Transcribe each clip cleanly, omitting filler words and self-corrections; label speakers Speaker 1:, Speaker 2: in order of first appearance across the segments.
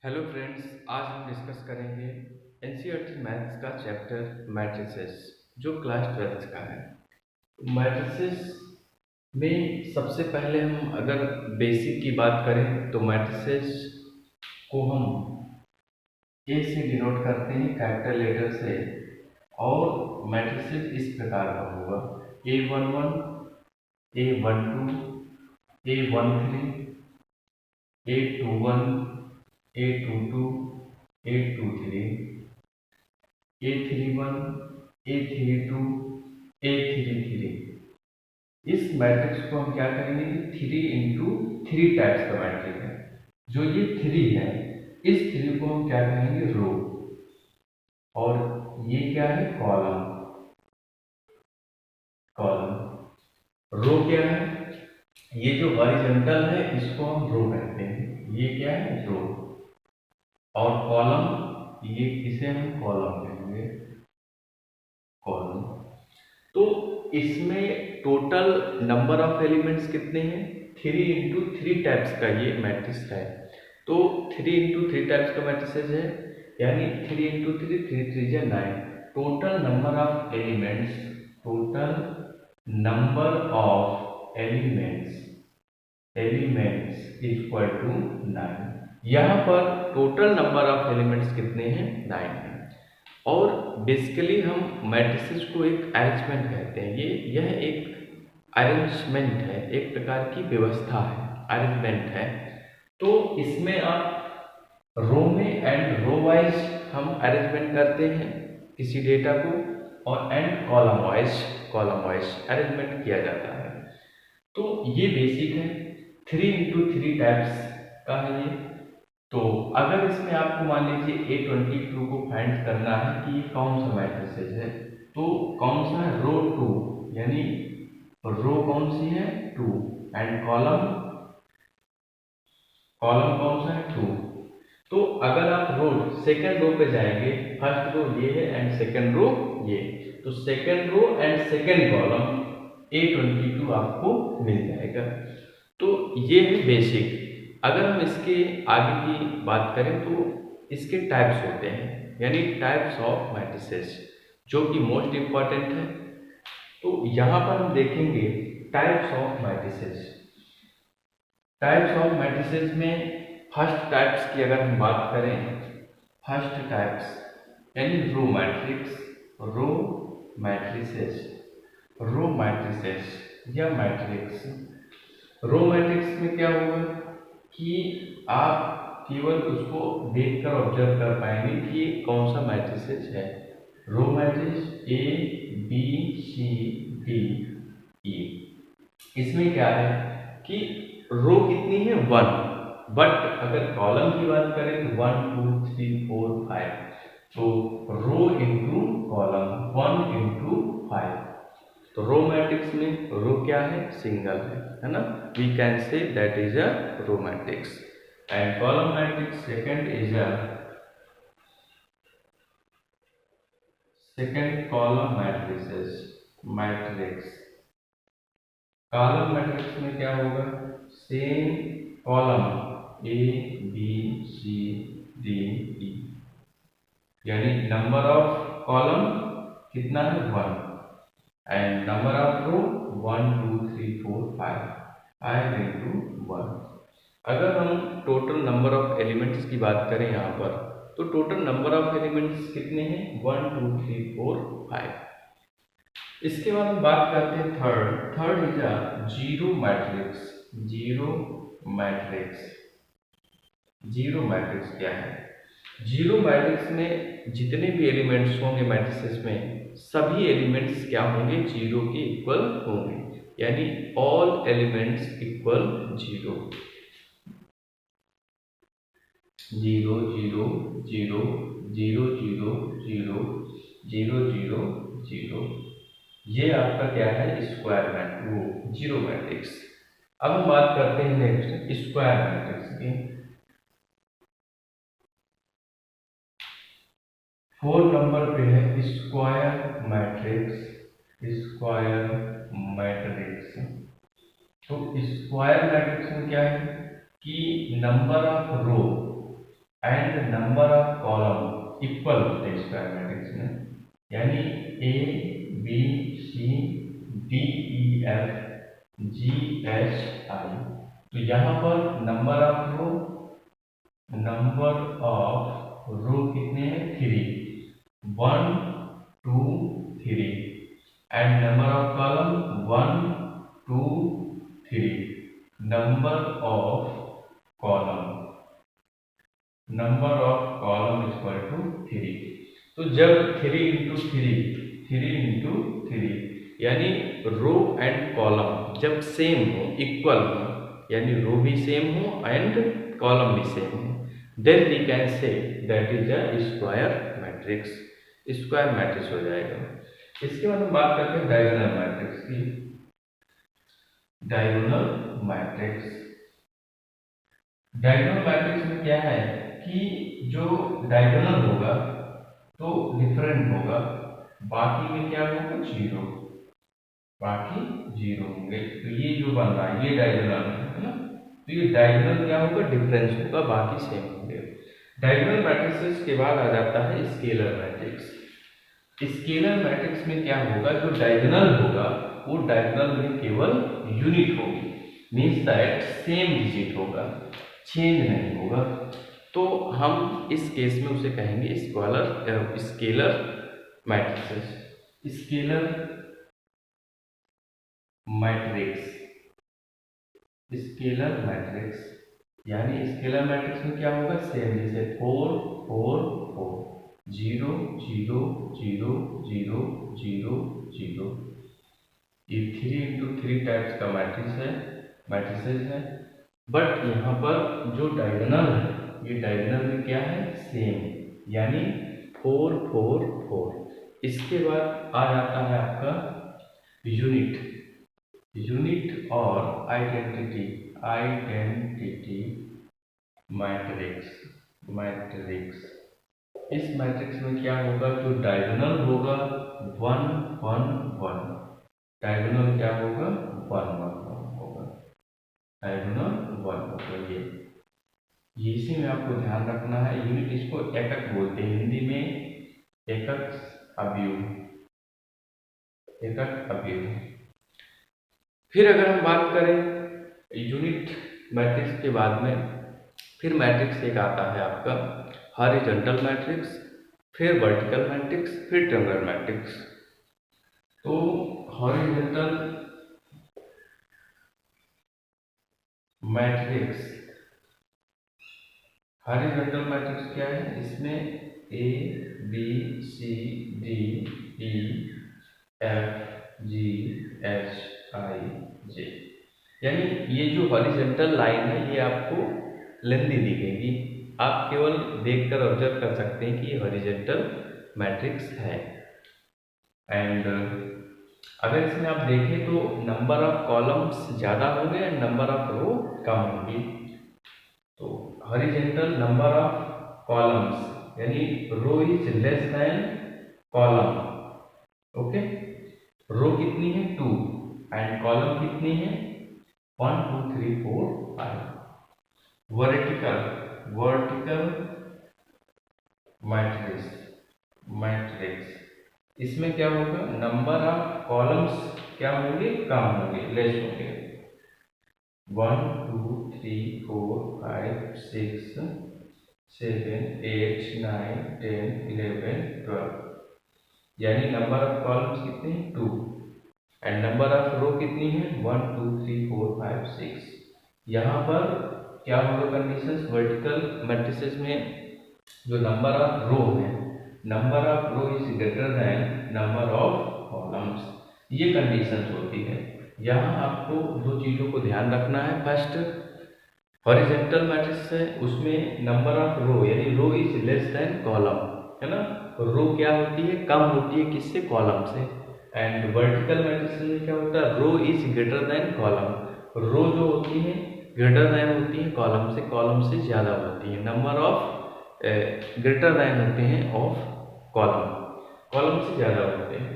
Speaker 1: Hello friends, आज हम discuss करेंगे एनसीईआरटी मैथ्स का चैप्टर मैट्रिसेस जो क्लास 12th का है। मैट्रिसेस में सबसे पहले हम अगर बेसिक की बात करें तो मैट्रिसेस को हम ए से डिनोट करते हैं, कैपिटल लेटर से। और मैट्रिसेस इस प्रकार का होगा: A11, A12, A13, A21, A22, A23, A31, A32, A33। इस मैट्रिक्स को हम क्या करेंगे कि 3 × 3 टाइप्स का मैट्रिक्स है। जो ये 3 है, इस 3 को हम क्या कहेंगे? रो। और ये क्या है? कॉलम। कॉलम रो क्या है? ये जो हॉरिजॉन्टल है इसको हम रो कहते हैं। ये क्या है? रो। और कॉलम, ये किसे हम कॉलम कहेंगे? कॉलम। तो इसमें टोटल नंबर ऑफ एलिमेंट्स कितने हैं? 3 × 3 टाइप्स का ये मैट्रिक्स है। तो 3 × 3 टाइप्स का मैट्रिक्स है, यानी 3 × 3, 3 3 जा 9। Total number of elements, total number of elements equal to 9। यहाँ पर टोटल नंबर ऑफ एलिमेंट्स कितने हैं? 9 हैं। और बेसिकली हम मैट्रिसेस को एक अरेंजमेंट कहते हैं। यह एक अरेंजमेंट है, एक प्रकार की व्यवस्था है, अरेंजमेंट है। तो इसमें आप रो में एंड रो वाइज हम अरेंजमेंट करते हैं किसी डेटा को, और एंड कॉलम वाइज अरेंजमेंट किया जाता है। तो ये बेसिक है, 3 × 3 टाइप्स का है ये। तो अगर इसमें आपको मान लीजिए A22 को फाइंड करना है कि ये कौन सा मैट्रिसेस है, तो कौन सा है? रो 2, यानी रो कौन सी है? 2। एंड कॉलम, कॉलम कौन सा है? 2। तो अगर आप रो सेकंड रो पे जाएंगे, फर्स्ट रो ये है एंड सेकंड रो ये, तो second row and second column A22 आपको मिल जाएगा। तो ये है बेसिक। अगर हम इसके आगे की बात करें तो इसके टाइप्स होते हैं, यानी टाइप्स ऑफ मैट्रिसेस, जो कि मोस्ट इंपॉर्टेंट है। तो यहाँ पर हम देखेंगे types of matrices. Types of matrices में फर्स्ट टाइप्स की अगर हम बात करें, फर्स्ट टाइप्स यानी रो मैट्रिक्स, रो मैट्रिसेस, रो मैट्रिसेस या मैट्रिक्स। रो मैट्रिक्स में क्या होगा कि आप केवल उसको देखकर ऑब्जर्व कर पाएंगे कि ये कौन सा मैट्रिसेस है। Row matrix A B C D E, इसमें क्या है कि रो कितनी है? 1। बट अगर कॉलम की बात करें तो 1 2 3 4 5, तो रो इंटू कॉलम 1 × 5। तो रो मैट्रिक्स में रो क्या है? सिंगल है ना? We can say that is a row matrix. And column matrix second is a second column matrix. Column matrix में क्या होगा? Same column A B C D E, यानी नंबर ऑफ कॉलम कितना है? 1। And number of row 1 2 3 4 5, 5 × 1। अगर हम total number of elements की बात करें यहाँ पर, तो टोटल नंबर ऑफ एलिमेंट्स कितने हैं? 1 2 3 4 5। इसके बाद हम बात करते हैं third is a zero matrix. Zero matrix, zero matrix क्या है? जीरो मैट्रिक्स में जितने भी एलिमेंट्स होंगे मैट्रिसेस में, सभी एलिमेंट्स क्या होंगे? जीरो के इक्वल होंगे, यानी ऑल एलिमेंट्स इक्वल जीरो। 0 0 0 0 0 0 0 0 0, ये आपका क्या है? स्क्वायर मैट्रिक्स, वो जीरो मैट्रिक्स। अब हम बात करते हैं नेक्स्ट स्क्वायर मैट्रिक्स की। 4 नंबर पे है स्क्वायर मैट्रिक्स। स्क्वायर मैट्रिक्स, तो स्क्वायर मैट्रिक्स में क्या है कि number of row and number of column equal होते हैं स्क्वायर मैट्रिक्स में, यानी A B C D E F G H I. तो यहाँ पर नंबर ऑफ रो कितने हैं? 3, 1 2 3, and number of column 1 2 3, number of column equal to 3। तो जब 3 यानी रो एंड कॉलम जब सेम हो, इक्वल हो, यानी रो भी सेम हो एंड कॉलम भी सेम हो, then we can say that is a square matrix. Square matrix हो जाएगा। इसके बाद हम बात करते हैं डायगोनल मैट्रिक्स की। डायगोनल मैट्रिक्स में क्या है कि जो डायगोनल होगा तो डिफरेंट होगा, बाकी में क्या होगा? जीरो, बाकी जीरो होंगे। तो ये जो बन रहा है ये डायगोनल है ना, तो ये डायगोनल क्या होगा? डिफरेंस होगा, बाकी सेम होंगे। डायगोनल मैट्रिक्स के बाद आ जाता है स्केलर मैट्रिक्स। स्केलर मैट्रिक्स में क्या होगा? जो डायगोनल होगा वो डायगोनल में केवल यूनिट होगी, मीन्स दैट सेम डिजिट होगा, चेंज नहीं होगा। तो हम इस केस में उसे कहेंगे स्केलर मैट्रिक्स। स्केलर मैट्रिक्स यानी स्केलर मैट्रिक्स में क्या होगा? सेम, जैसे 4 4 4, 0 0 0 0 0 0। ये 3 × 3 टाइप्स का मैट्रिसेस है। बट यहाँ पर जो डायगोनल है, ये डायगोनल में क्या है? सेम, यानी 4 4 4। इसके बाद आ जाता है आपका यूनिट और आइडेंटिटी मैट्रिक्स। इस मैट्रिक्स में क्या होगा? जो डायगोनल होगा 1 1 1, डायगोनल क्या होगा? 1 1 1 होगा, डायगोनल 1 होगा। ये इसी में आपको ध्यान रखना है। यूनिट इसको एकक बोलते हैं, हिंदी में एकक अवयव। फिर अगर हम बात करें यूनिट मैट्रिक्स के बाद में, फिर मैट्रिक्स एक आता है आपका हॉरिजॉन्टल मैट्रिक्स, फिर वर्टिकल मैट्रिक्स, फिर ट्रायंगुलर मैट्रिक्स। तो हॉरिजॉन्टल मैट्रिक्स क्या है? इसमें A B C D E F G H I J, यानी ये जो हॉरिजॉन्टल लाइन है ये आपको लेंथी दिखेगी, आप केवल देखकर ऑब्जर्व कर सकते हैं कि ये हॉरिजॉन्टल मैट्रिक्स है। एंड अगर इसमें आप देखें तो नंबर ऑफ कॉलम्स ज़्यादा होंगे एंड नंबर ऑफ रो कम होंगी। तो हॉरिजॉन्टल नंबर ऑफ कॉलम्स यानी row is less than column. Okay, row कितनी है? 2 एंड कॉलम कितनी है? 1 2 3 4 5। वर्टिकल मैट्रिक्स इसमें क्या होगा? नंबर ऑफ कॉलम्स क्या होंगे? कम होंगे, लेस होंगे। 1 2 3 4 5 6 7 8 9 10 11 12, यानी नंबर ऑफ कॉलम्स कितने हैं? 2 एंड नंबर ऑफ रो कितनी है? 1 2 3 4 5 6। यहाँ पर क्या होगा कंडीशंस? वर्टिकल मैट्रिसेस में जो नंबर ऑफ रो है, number of row is greater than number of columns, ये कंडीशंस होती है। यहाँ आपको दो चीज़ों को ध्यान रखना है। फर्स्ट, हॉरिजॉन्टल मैट्रिक्स है उसमें नंबर ऑफ रो यानी row is less than column, है ना। रो क्या होती है? कम होती है, किससे? कॉलम से। एंड वर्टिकल मैट्रिक्स में क्या होता है? रो इज ग्रेटर देन कॉलम, रो जो होती है ग्रेटर देन होती है कॉलम से, कॉलम से ज़्यादा होती है। नंबर ऑफ ग्रेटर देन होते हैं ऑफ कॉलम से ज़्यादा होते हैं।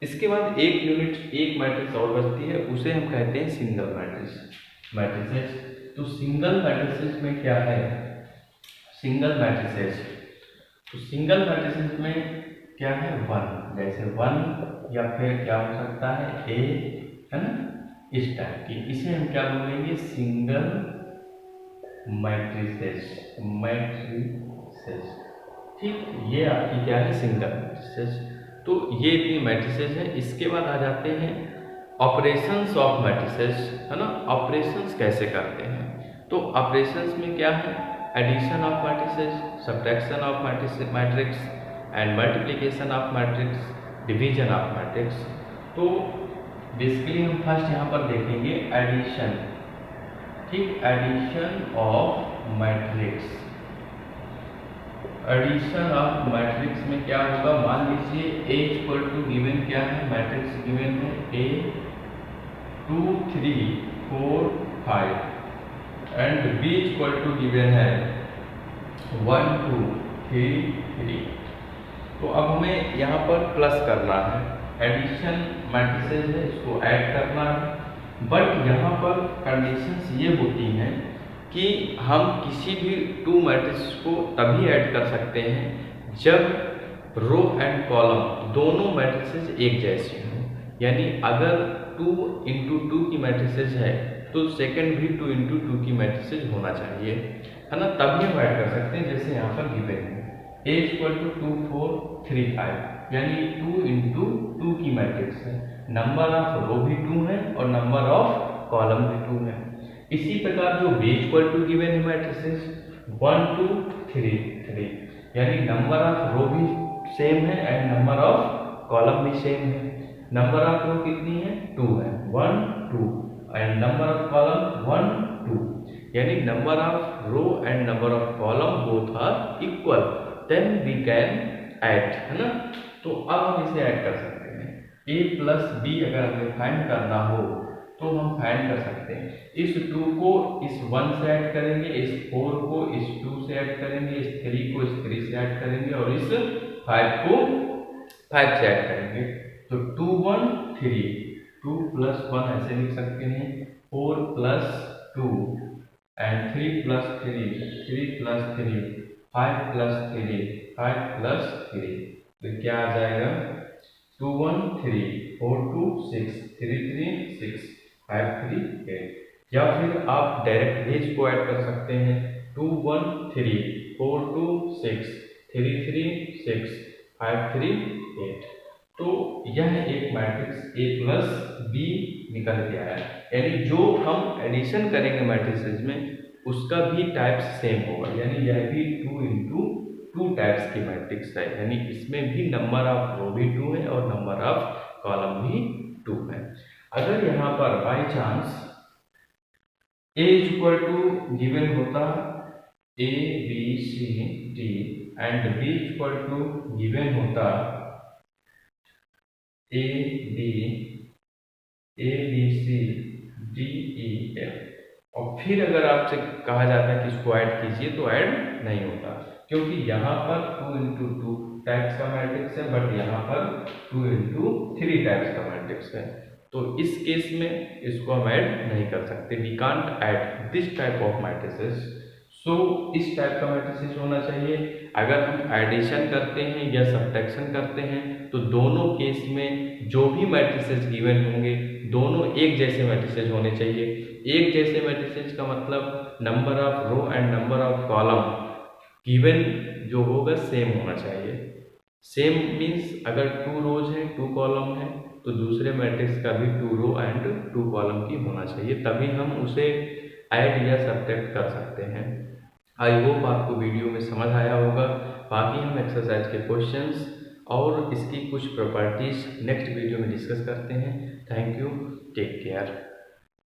Speaker 1: इसके बाद एक मैट्रिक्स और बचती है, उसे हम कहते हैं सिंगल मैट्रिक्स। तो सिंगल मैट्रिसेस में क्या है? Single matrices. तो सिंगल मैट्रिसेस में क्या है, वन, जैसे वन, या फिर क्या हो सकता है ए, है ना, इस टाइप की, इसे हम क्या बोलेंगे, सिंगल मैट्रिसेस, मैट्रिसेस। ठीक, ये आपकी क्या है, सिंगल मैट्रिसेस। तो ये इतनी मैट्रिसेस है। इसके बाद आ जाते हैं ऑपरेशंस ऑफ मैट्रिसेस, है ना, ऑपरेशंस कैसे करते हैं। तो ऑपरेशंस में क्या है, addition of matrices, subtraction of matrix and multiplication of matrix, division of matrix. तो बेसिकली हम फर्स्ट यहाँ पर देखेंगे एडिशन। ठीक, addition of matrix. Addition of matrix में क्या होगा, मान लीजिए ए इक्वल टू गिवन क्या है, मैट्रिक्स गिवन है A 2 3 4 5 and B equal to given है 1 2 3 3। तो अब हमें यहाँ पर प्लस करना है, एडिशन मैट्रिसेस है, इसको ऐड करना है। बट यहाँ पर कंडीशंस ये होती हैं कि हम किसी भी टू मैट्रिक्स को तभी ऐड कर सकते हैं जब रो एंड कॉलम दोनों मैट्रिसेस एक जैसी हों। यानी अगर 2 इंटू 2 की मैट्रिसेस है तो सेकंड भी 2 इंटू 2 की मैट्रिसेस होना चाहिए, है ना, तभी हम ऐड कर सकते हैं। जैसे यहाँ पर गिवन है ए इक्वल टू 2 4 3 5, यानी 2 इंटू 2 की मैट्रिक्स है, नंबर ऑफ रो भी 2 है और नंबर ऑफ कॉलम भी 2 है। इसी प्रकार जो बी इक्वल टू गिवन है मैट्रिसेस 1 2 3 3, यानी नंबर ऑफ रो भी सेम है एंड नंबर ऑफ कॉलम भी सेम है। नंबर ऑफ रो कितनी है, 2 है, 1 2, एंड नंबर ऑफ कॉलम 1 2, यानी number of row and number of column both are equal, then we can add, है ना। तो अब हम इसे ऐड कर सकते हैं, a प्लस बी अगर हमें फाइंड करना हो तो हम फाइंड कर सकते हैं। इस 2 को इस 1 से ऐड करेंगे, इस 4 को इस 2 से ऐड करेंगे, इस 3 को इस 3 से ऐड करेंगे और इस 5 को 5 से ऐड करेंगे। तो 2 1 3, 2 प्लस 1 ऐसे लिख सकते हैं, 4 plus 2 and 3 plus 3, 3 plus 3, 5 plus 3, 5 plus 3, तो क्या आ जाएगा 2 1 3 4 2 6 3 3 6 5 3 8। या फिर आप डायरेक्ट रेज को ऐड कर सकते हैं, 2 1 3 4 2 6 3 3 6 5 3 8। तो यह एक मैट्रिक्स a प्लस बी निकल के आया, यानी जो हम एडिशन करेंगे मैट्रिसेस में उसका भी टाइप्स सेम होगा, यानी यह भी 2 इंटू 2 टाइप्स की मैट्रिक्स है, यानी इसमें भी नंबर ऑफ रो भी 2 है और नंबर ऑफ कॉलम भी 2 है। अगर यहाँ पर by chance a equal to given होता a b c d and b equal to given होता a b c d e f, और फिर अगर आपसे कहा जाता है कि इसको ऐड कीजिए तो ऐड नहीं होता, क्योंकि यहाँ पर 2 इंटू 2 टाइप्स का मैट्रिक्स है बट यहाँ पर 2 इंटू 3 टाइप्स का मैट्रिक्स है। तो इस केस में इसको हम ऐड नहीं कर सकते, we can't add this type of matrices. So इस टाइप का मैट्रिसेस होना चाहिए। अगर हम एडिशन करते हैं या सब्ट्रैक्शन करते हैं तो दोनों केस में जो भी मैट्रिसेस गिवन होंगे दोनों एक जैसे मैट्रिसेस होने चाहिए। एक जैसे मैट्रिसेस का मतलब number of row and number of column given जो होगा सेम होना चाहिए। सेम मीन्स अगर 2 रोज है 2 कॉलम है तो दूसरे मैट्रिक्स का भी 2 रो एंड 2 कॉलम की होना चाहिए, तभी हम उसे ऐड या सब्ट्रैक्ट कर सकते हैं। आई होप आपको वीडियो में समझ आया होगा। बाकी हम एक्सरसाइज के क्वेश्चंस और इसकी कुछ प्रॉपर्टीज नेक्स्ट वीडियो में डिस्कस करते हैं। Thank you, take care.